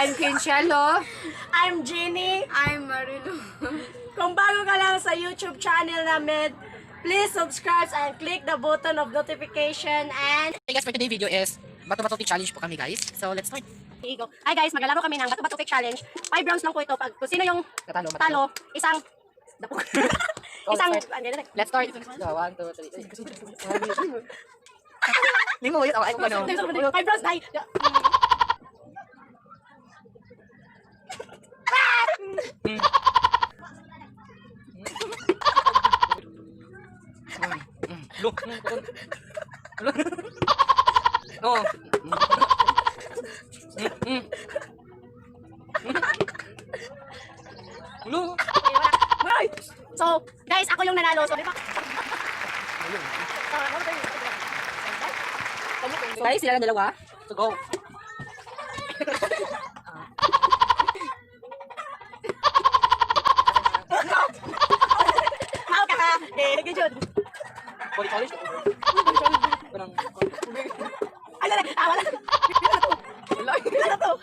I'm Kinshalo. I'm Jeannie. I'm Marilu. Kung bago ka lang sa YouTube channel namin, please subscribe and click the button of notification and... Hey guys, for today's video is bato-bato pick challenge po kami guys. So let's start. Go. Hi guys, maglalaro kami ng bato-bato pick challenge. 5 rounds lang po ito. Pag kung sino yung Matalo. isang... isang... Let's start. So, 1, 2, 3. Hindi mo yun. Ay, ano. 5 rounds, dahil... Look. Oh. Look. So, guys, ako yung nanalo. So, di ba? Guys, sila na dalawa. So go. How ka ka? Good job. Polish. Parang Wala. Wala to.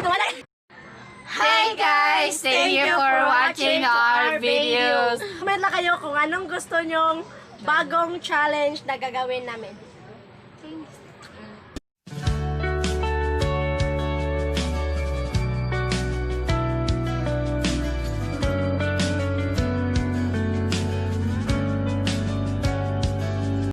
Wala. Hi guys, thank you for watching our videos. Comment lang kayo kung anong gusto nyong bagong challenge na gagawin namin. Thanks.